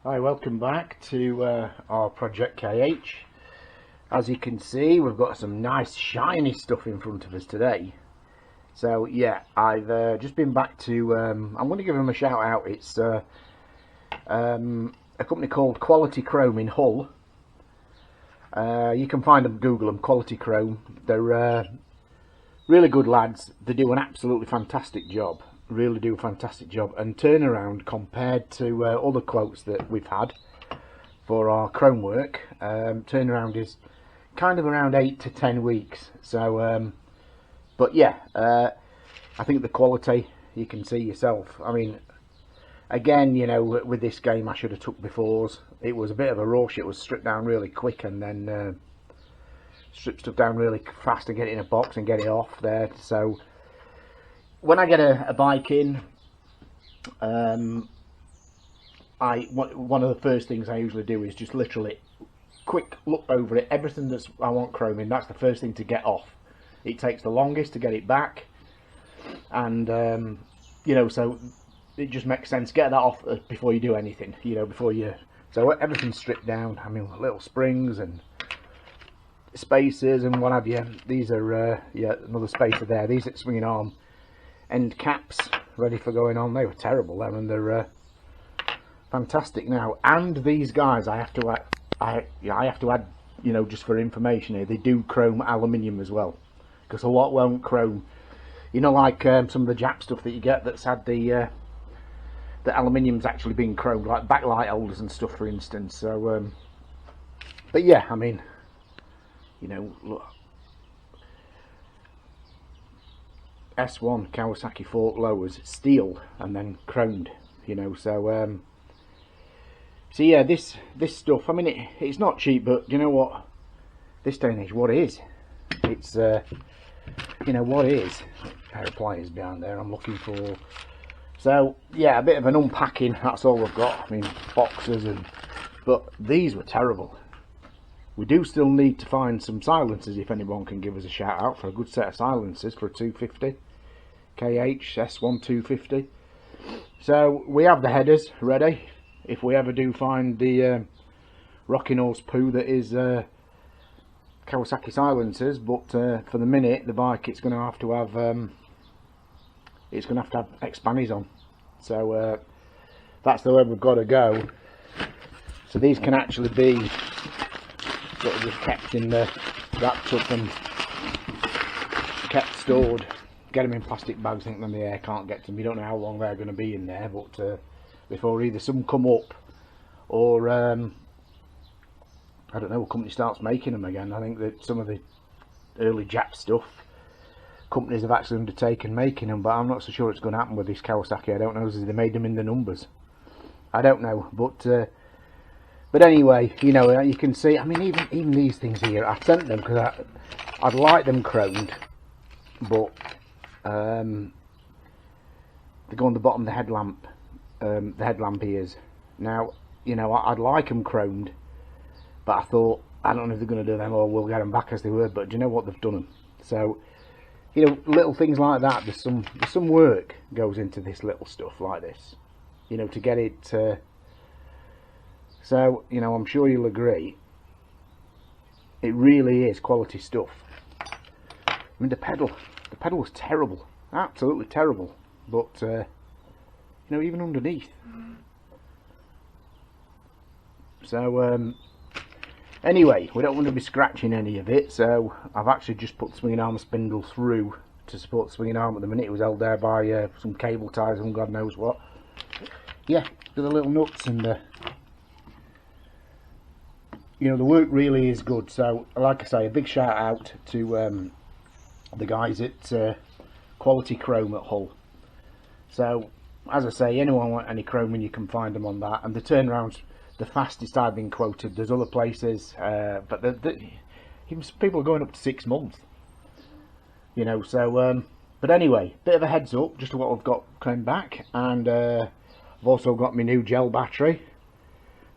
Hi, welcome back to our Project KH. As you can see, we've got some nice shiny stuff in front of us today. So yeah, I've just been back to, I'm going to give them a shout out. It's a company called Quality Chrome in Hull. You can find them, Google them, Quality Chrome. They're really good lads. They do an absolutely fantastic job. Really do a fantastic job, and turnaround compared to other quotes that we've had for our chrome work, turnaround is kind of around 8 to 10 weeks. So but yeah, I think the quality you can see yourself. I mean, again, you know, with this game I should have took befores. It was a bit of a rush. It was stripped down really quick and then strip stuff down really fast and get it in a box and get it off there. So when I get a bike in, one of the first things I usually do is just literally quick look over it. Everything that's I want chroming, that's the first thing to get off. It takes the longest to get it back, and you know, so it just makes sense. Get that off before you do anything. You know, before you. So everything's stripped down. I mean, little springs and spacers and what have you. These are yeah, another spacer there. These are swinging arm end caps ready for going on. They were terrible then, and they're fantastic now. And these guys, I have to add, you know, just for information here, they do chrome aluminium as well, because a lot won't chrome. You know, like some of the Jap stuff that you get that's had the aluminium's actually been chromed, like backlight holders and stuff, for instance. So but yeah, I mean, you know, look, S1 Kawasaki fork lowers, steel and then chromed, you know. So so yeah, this stuff, I mean, it's not cheap, but you know what, this day and age, what is, it's you know, what is a pair of pliers behind there I'm looking for. So yeah, a bit of an unpacking, that's all we've got. I mean, boxes, but these were terrible. We do still need to find some silencers. If anyone can give us a shout out for a good set of silencers for a 250 KH S1 250. So we have the headers ready if we ever do find the rocking horse poo that is Kawasaki silencers. But for the minute, the bike, it's going to have to have expannies on. So that's the way we've got to go. So these can actually be sort of just kept in the, wrapped up and kept stored. Get them in plastic bags, I think, then the air can't get to them. You don't know how long they're going to be in there, but before either some come up or I don't know, a company starts making them again. I think that some of the early Jap stuff, companies have actually undertaken making them, but I'm not so sure it's going to happen with this Kawasaki. I don't know if they made them in the numbers. I don't know, but anyway, you know, you can see, I mean, even these things here, I sent them because I'd like them chromed, but they go on the bottom of the headlamp ears. Now, you know, I'd like them chromed, but I thought, I don't know if they're going to do them or we'll get them back as they were. But do you know what, they've done them. So, you know, little things like that. There's some work goes into this little stuff like this, you know, to get it. So, you know, I'm sure you'll agree, it really is quality stuff. I mean, the pedal was terrible, absolutely terrible. But you know, even underneath. So anyway, we don't want to be scratching any of it, so I've actually just put the swinging arm spindle through to support the swinging arm. At the minute it was held there by some cable ties and God knows what. Yeah, to the little nuts, and you know, the work really is good. So like I say, a big shout out to the guys at Quality Chrome at Hull. So as I say, anyone want any chroming, you can find them on that, and the turnaround's the fastest I've been quoted. There's other places, but even people are going up to 6 months, you know. So but anyway, bit of a heads up just to what I've got coming back. And I've also got my new gel battery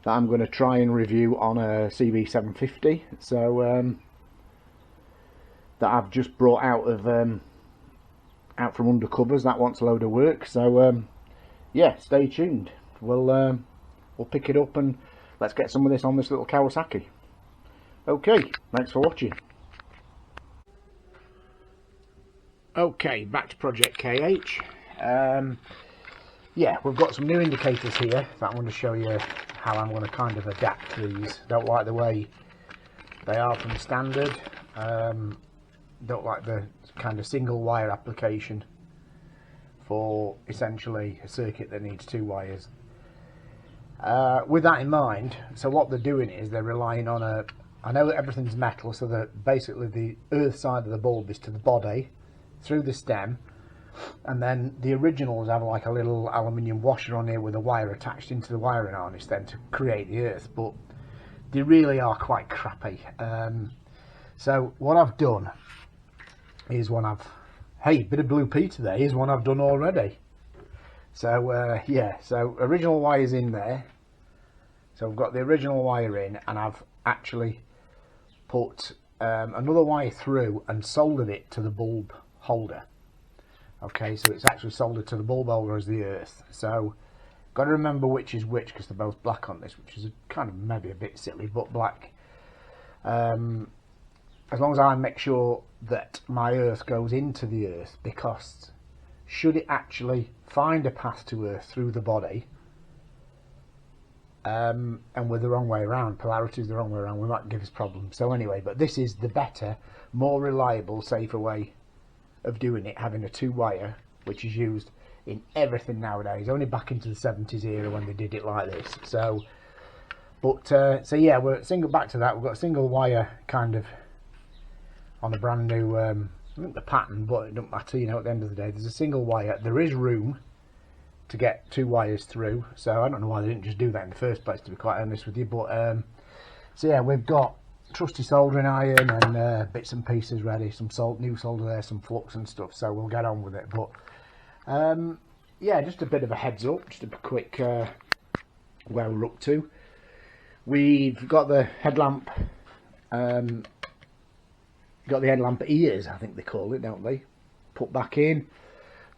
that I'm going to try and review on a CB750. So that I've just brought out from undercovers. That wants a load of work. So yeah, stay tuned. We'll we'll pick it up and let's get some of this on this little Kawasaki. Okay, thanks for watching. Okay, back to Project KH. Yeah, we've got some new indicators here that I'm going to show you how I'm going to kind of adapt these. Don't like the way they are from standard. Don't like the kind of single wire application for essentially a circuit that needs 2 wires. With that in mind, so what they're doing is they're relying on a, I know that everything's metal, so that basically the earth side of the bulb is to the body through the stem, and then the originals have like a little aluminium washer on here with a wire attached into the wiring harness then to create the earth, but they really are quite crappy. So what I've done is hey, bit of blue pea today, is one I've done already. So yeah, so original wire's in there, so I've got the original wire in, and I've actually put another wire through and soldered it to the bulb holder. Okay, so it's actually soldered to the bulb holder as the earth. So got to remember which is which, because they're both black on this, which is kind of maybe a bit silly, but black. As long as I make sure that my earth goes into the earth, because should it actually find a path to earth through the body, and with the wrong way around, polarity is the wrong way around, we might give us problems. So anyway, but this is the better, more reliable, safer way of doing it, having a 2-wire, which is used in everything nowadays, only back into the 70s era when they did it like this. So but so yeah, we're back to that. We've got a single wire kind of on a brand new I think the pattern, but it doesn't matter, you know, at the end of the day there's a single wire. There is room to get 2 wires through, so I don't know why they didn't just do that in the first place, to be quite honest with you. But so yeah, we've got trusty soldering iron and bits and pieces ready, some new solder there, some flux and stuff, so we'll get on with it. But yeah, just a bit of a heads up, just a quick where we're up to. We've got the headlamp, ears, I think they call it, don't they, put back in.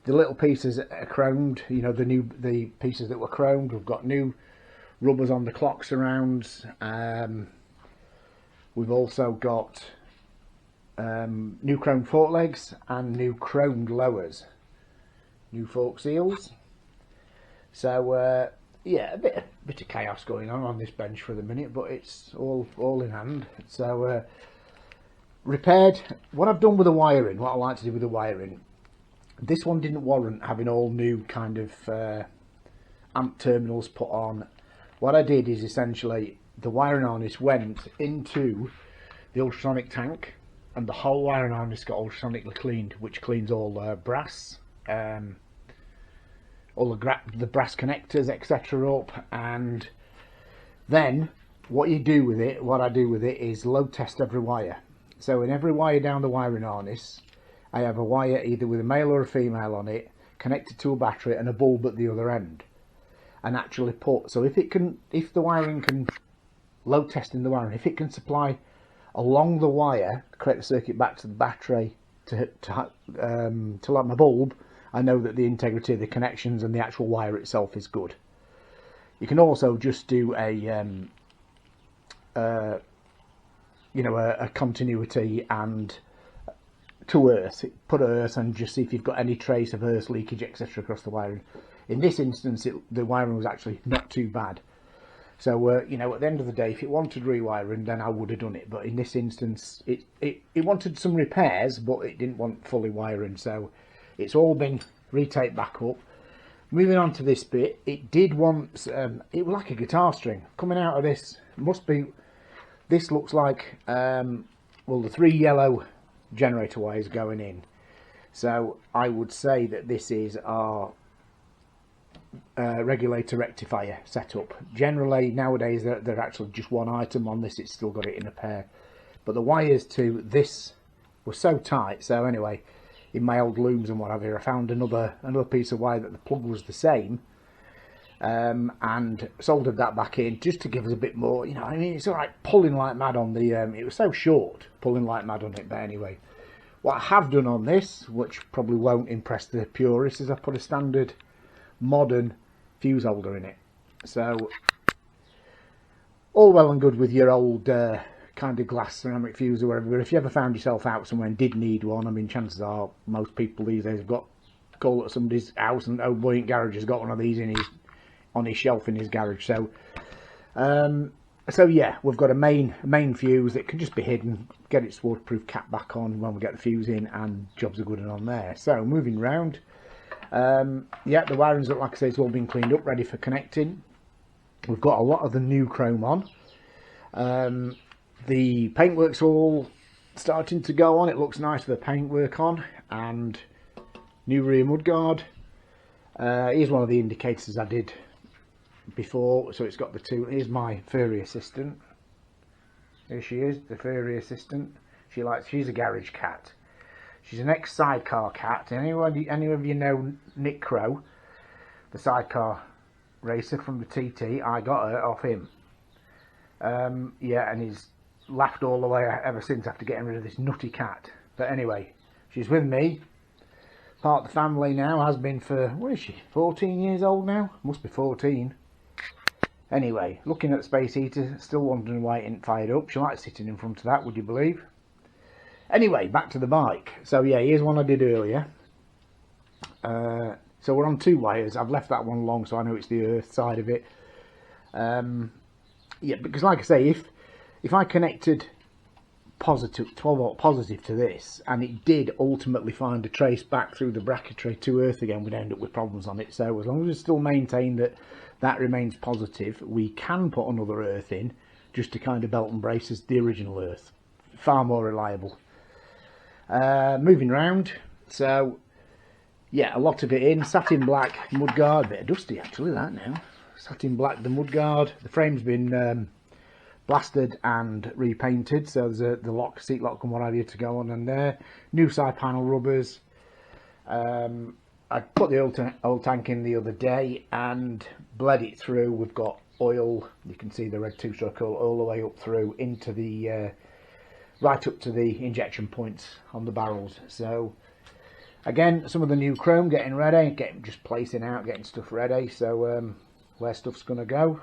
The little pieces are chromed, you know, the pieces that were chromed. We've got new rubbers on the clock surrounds. We've also got new chrome fork legs and new chromed lowers, new fork seals. So yeah, a bit of chaos going on this bench for the minute, but it's all in hand. So repaired. What I've done with the wiring, what I like to do with the wiring, this one didn't warrant having all new kind of amp terminals put on. What I did is essentially the wiring harness went into the ultrasonic tank, and the whole wiring harness got ultrasonically cleaned, which cleans all brass, all the brass connectors, etc. up. And then what I do with it is load test every wire. So in every wire down the wiring harness, I have a wire either with a male or a female on it, connected to a battery, and a bulb at the other end. And actually so if the wiring can, load testing the wiring, if it can supply along the wire, create a circuit back to the battery to light my bulb, I know that the integrity of the connections and the actual wire itself is good. You can also just do a continuity and to earth, put earth and just see if you've got any trace of earth leakage, etc. across the wiring. In this instance, the wiring was actually not too bad. So you know, at the end of the day, if it wanted rewiring, then I would have done it. But in this instance, it wanted some repairs, but it didn't want fully wiring. So it's all been retaped back up. Moving on to this bit, it did want it was like a guitar string coming out of this. This looks like well, the 3 yellow generator wires going in. So I would say that this is our regulator rectifier setup. Generally nowadays they're actually just one item. On this it's still got it in a pair, but the wires to this were so tight. So anyway, in my old looms and whatever, I found another piece of wire that the plug was the same, and soldered that back in just to give us a bit more, you know. I mean, it's all right pulling like mad on the it was so short, pulling like mad on it. But anyway, what I have done on this, which probably won't impress the purists, is I put a standard modern fuse holder in it. So all well and good with your old kind of glass ceramic fuse or whatever, but if you ever found yourself out somewhere and did need one, I mean, chances are most people these days have got call at somebody's house, and old Buoyant Garage has got one of these on his shelf in his garage. So so yeah, we've got a main fuse that can just be hidden, get its waterproof cap back on when we get the fuse in, and jobs are good and on there. So moving round, yeah, the wiring's up, like I say, it's all been cleaned up, ready for connecting. We've got a lot of the new chrome on. The paintwork's all starting to go on. It looks nice with the paintwork on, and new rear mudguard. Here's one of the indicators I did before, so it's got the two. Here's my furry assistant. Here she is, the furry assistant. She's a garage cat. She's an ex-sidecar cat. Any of you know Nick Crow, the sidecar racer from the TT? I got her off him. Yeah, and he's laughed all the way ever since after getting rid of this nutty cat. But anyway, she's with me, part of the family now, has been for, what is she, 14 years old now? Must be 14. Anyway, looking at the space heater, still wondering why it ain't fired up. She likes sitting in front of that, would you believe? Anyway, back to the bike. So yeah, here's one I did earlier. So we're on 2 wires. I've left that one long so I know it's the earth side of it. Yeah, because like I say, if I connected positive 12 volt positive to this, and it did ultimately find a trace back through the bracketry to earth again, we'd end up with problems on it. So as long as we still maintain that remains positive, we can put another earth in just to kind of belt and brace as the original earth. Far more reliable. Moving round, so yeah, a lot of it in. Satin black mudguard, a bit of dusty actually that now. Satin black the mudguard. The frame's been blasted and repainted, so there's the seat lock and what have you to go on in there. New side panel rubbers. I put the oil tank in the other day and bled it through. We've got oil, you can see the red 2-stroke oil all the way up through into the right up to the injection points on the barrels. So again, some of the new chrome getting ready, just placing out, getting stuff ready. So where stuff's gonna go,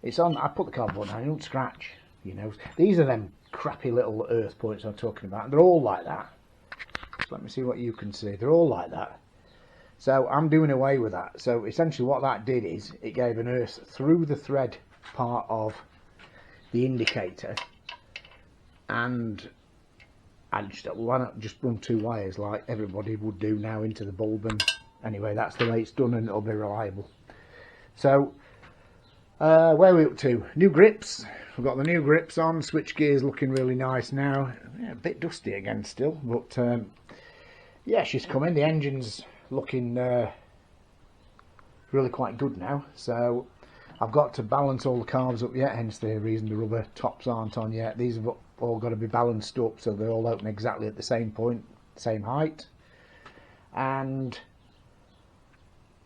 it's on. I put the cardboard down, it don't scratch, you know. These are them crappy little earth points I'm talking about, and they're all like that. So let me see what you can see. They're all like that. So I'm doing away with that. So essentially what that did is it gave an earth through the thread part of the indicator, and I just thought, well, why not just run 2 wires like everybody would do now into the bulb, and anyway, that's the way it's done and it'll be reliable. So where are we up to? New grips. We've got the new grips on. Switch gears looking really nice now. Yeah, a bit dusty again still, but yeah, she's coming. The engine's looking really quite good now. So I've got to balance all the carbs up yet, hence the reason the rubber tops aren't on yet. These have all got to be balanced up so they all open exactly at the same point, same height. And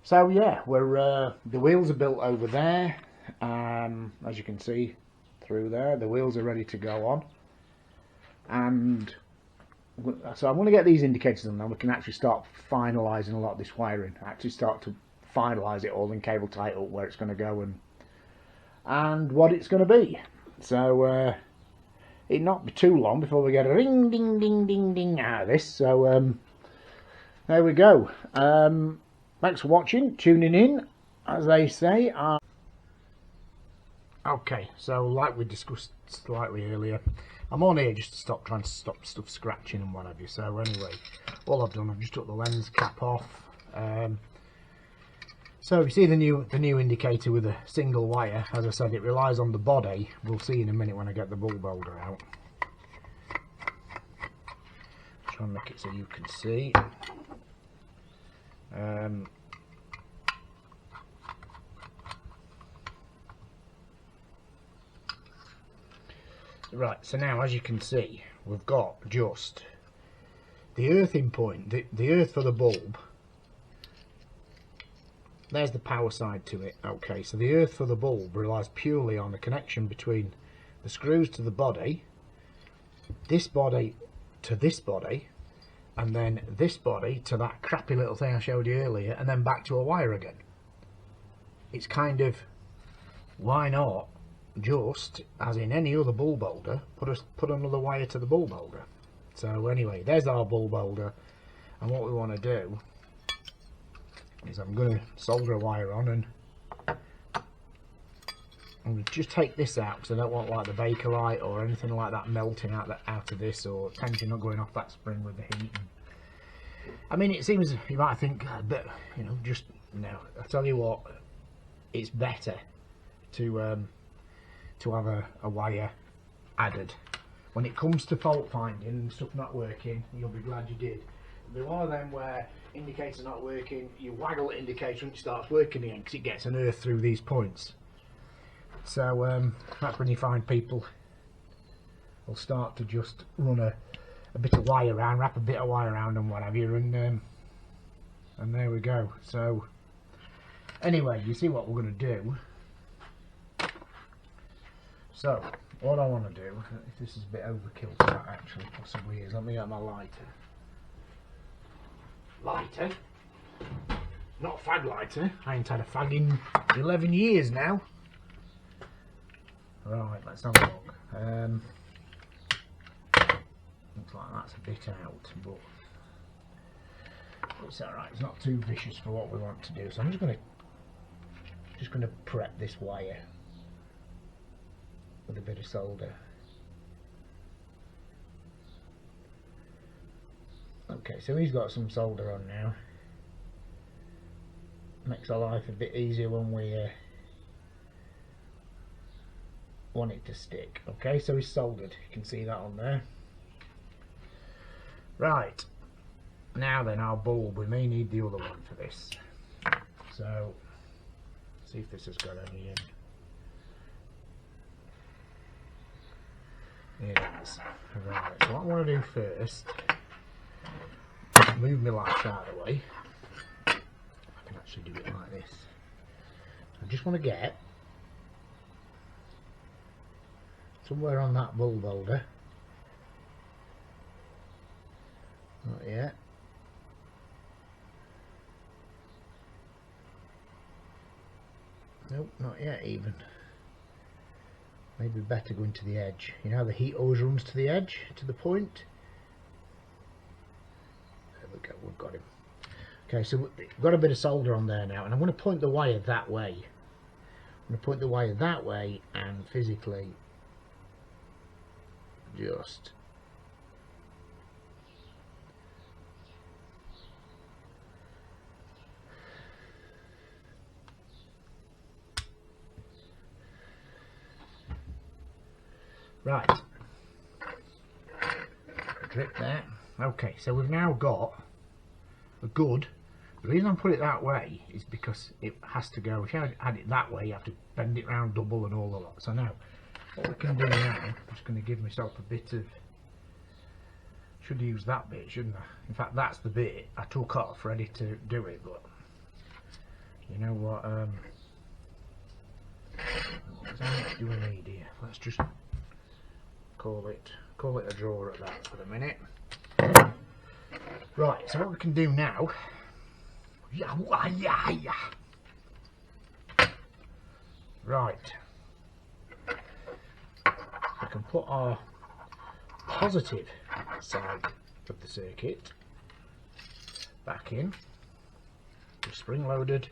so yeah, we're the wheels are built over there, as you can see through there. The wheels are ready to go on, and so I want to get these indicators on now. We can actually start finalising a lot of this wiring, actually start to finalise it all and cable tie it up where it's going to go and what it's going to be. So it not be too long before we get a ring ding ding ding ding out of this. So there we go. Thanks for watching, tuning in, as they say. Okay, so like we discussed slightly earlier, I'm on here just to trying to stop stuff scratching and what have you. So anyway, all I've done, I've just took the lens cap off. So you see the new indicator with a single wire. As I said, it relies on the body. We'll see in a minute when I get the bulb holder out. Try and make it so you can see. Right, so now as you can see, we've got just the earthing point, the earth for the bulb. There's the power side to it. Okay, so the earth for the bulb relies purely on the connection between the screws to the body, this body to this body, and then this body to that crappy little thing I showed you earlier, and then back to a wire again. It's kind of, why not just as in any other bulb holder, put another wire to the bulb holder. So anyway, there's our bulb holder, and what we want to do is I'm going to solder a wire on, and I'm going to just take this out because I don't want like the Bakelite or anything like that melting out of this, or tension not going off that spring with the heat. I mean, it seems, you might think that, you know, just no. I tell you what, it's better to have a wire added. When it comes to fault finding and stuff not working, you'll be glad you did. It'll be one of them where indicator not working, you waggle the indicator and it starts working again because it gets an earth through these points. So that's when you find people will start to just run a bit of wire around, wrap a bit of wire around and what have you, and there we go. So anyway, you see what we're going to do. So what I want to do, if this is a bit overkill for that actually possibly is, let me get my lighter. Lighter? Not a fag lighter. I ain't had a fag in 11 years now. Right, let's have a look. Looks like that's a bit out, but it's alright, it's not too vicious for what we want to do. So I'm just gonna prep this wire with a bit of solder. Okay, so he's got some solder on now. Makes our life a bit easier when we want it to stick. Okay, so he's soldered, you can see that on there. Right, now then, our bulb, we may need the other one for this. So see if this has got any in. It is. Right, so what I want to do first, move my light out of the way. I can actually do it like this. I just want to get somewhere on that bulb holder. Not yet. Nope, not yet even. Maybe better going to the edge. You know how the heat always runs to the edge, to the point? There we go, we've got him. Okay, so we've got a bit of solder on there now, and I'm going to point the wire that way. I'm going to point the wire that way and physically just right, drip there. Okay, so we've now got a good, the reason I put it that way is because it has to go, if you had it that way you have to bend it round double and all the lot. So now what we can do now, I'm just going to give myself a bit of, should use that bit, shouldn't I? In fact, that's the bit I took off ready to do it, but you know what, how much do we need here? Let's just call it a draw at that for the minute. Right, so what we can do now, right, we can put our positive side of the circuit back in, the spring loaded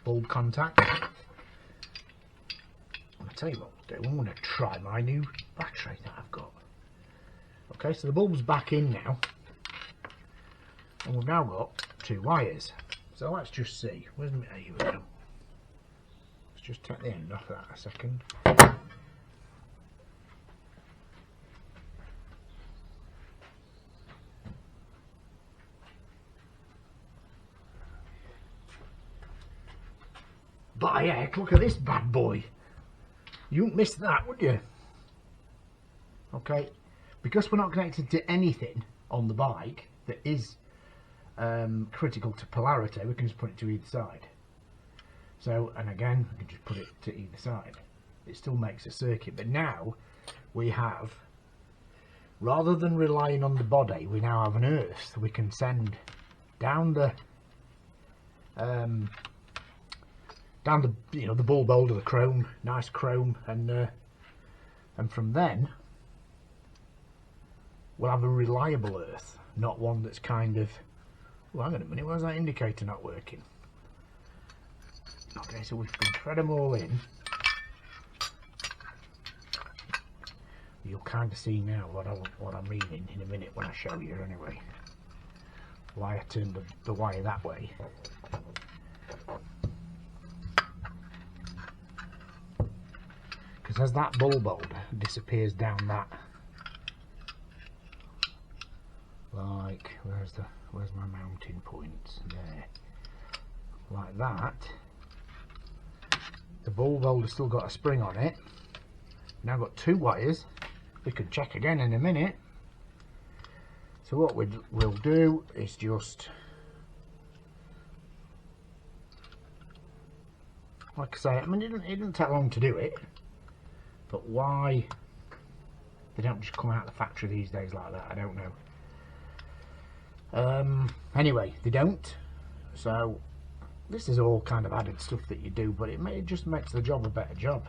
bulb contact. I'll tell you what we'll do, I'm going to try my new battery that I've got. Okay, so the bulb's back in now, and we've now got two wires. So let's just see. Where's my, there you go. Let's just take the end off that a second. By heck, look at this bad boy. You wouldn't miss that, would you? Okay, because we're not connected to anything on the bike that is critical to polarity, we can just put it to either side. So, and again, we can just put it to either side. It still makes a circuit, but now we have, rather than relying on the body, we now have an earth that we can send down the down the, you know, the ball boulder, the chrome, nice chrome, and from then we'll have a reliable earth, not one that's kind of, well, hang on a minute, where's that indicator not working? Okay, so we can thread them all in. You'll kind of see now what I'm meaning in a minute when I show you anyway. Why I turned the wire that way. Because as that ball boulder disappears down that, like, where's my mounting points? There. Like that. The ball boulder's still got a spring on it. Now I've got 2 wires. We can check again in a minute. So what we'll do is just, like I say, I mean, it didn't take long to do it, but why they don't just come out of the factory these days like that, I don't know. Anyway, they don't. So this is all kind of added stuff that you do, but it just makes the job a better job.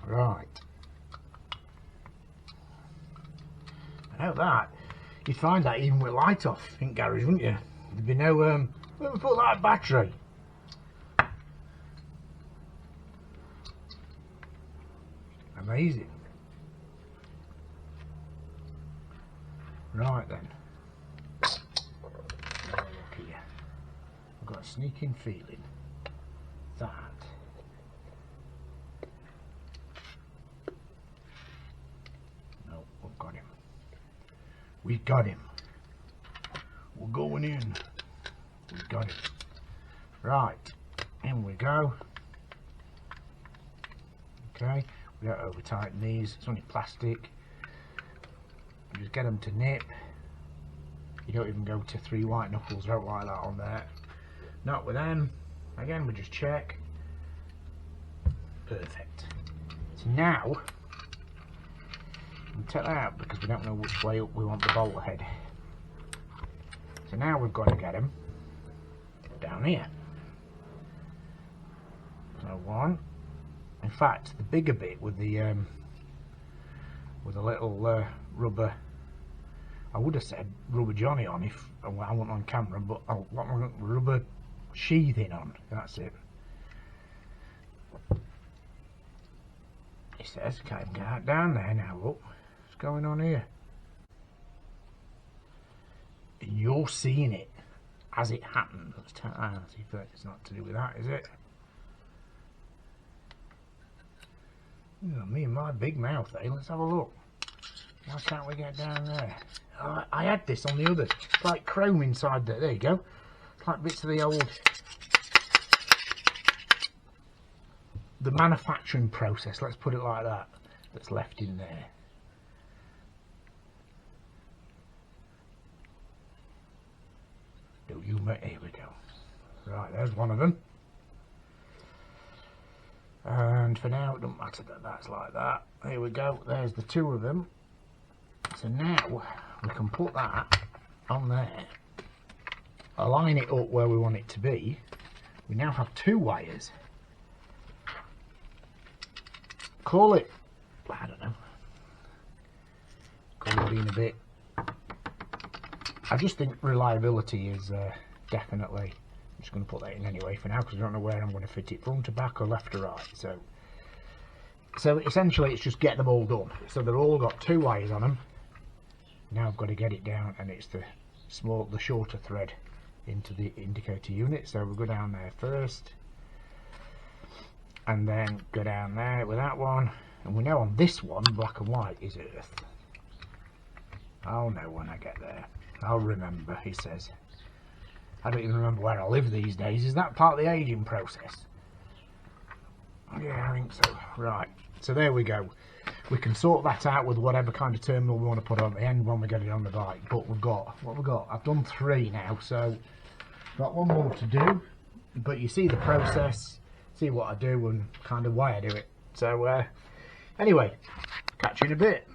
Right. I know that. You'd find that even with light off in garage, wouldn't you? There'd be no, where we put that battery? Amazing. Right then. Look here. I've got a sneaking feeling that we got him. We're going in. We got it. Right. In we go. Okay. We don't over tighten these. It's only plastic. You just get them to nip. You don't even go to 3 white knuckles out like that on there. Not with them. Again, we just check. Perfect. So now, we'll take that out because we don't know which way up we want the bolt head. So now we've got to get them down here. So one. In fact, the bigger bit with the little rubber, I would have said rubber Johnny on if I wasn't on camera, but I want rubber sheathing on. That's it. It says, okay, get down there now. Look, what's going on here? And you're seeing it as it happens. Let's see if it's not to do with that, is it? Oh, me and my big mouth, eh? Let's have a look. Why can't we get down there? Oh, I had this on the other. It's like chrome inside there. There you go. It's like bits of the old... the manufacturing process, let's put it like that, that's left in there. Do you mate? Here we go. Right, there's one of them. And for now, it doesn't matter that that's like that. Here we go. There's the 2 of them. So now we can put that on there, align it up where we want it to be. We now have 2 wires. Call it, I don't know, call it in a bit. I just think reliability is definitely, I'm just going to put that in anyway for now because I don't know where I'm going to fit it, front to back or left to right. So essentially it's just get them all done. So they've all got 2 wires on them. Now I've got to get it down, and it's the shorter thread into the indicator unit. So we'll go down there first, and then go down there with that one, and we know on this one black and white is earth. I'll know when I get there. I'll remember, he says. I don't even remember where I live these days. Is that part of the aging process? Yeah, I think so. Right, so there we go. We can sort that out with whatever kind of terminal we want to put on the end when we get it on the bike. But we've got, what we've got, I've done 3 now, so got 1 more to do. But you see the process, see what I do and kind of why I do it. So anyway, catch you in a bit.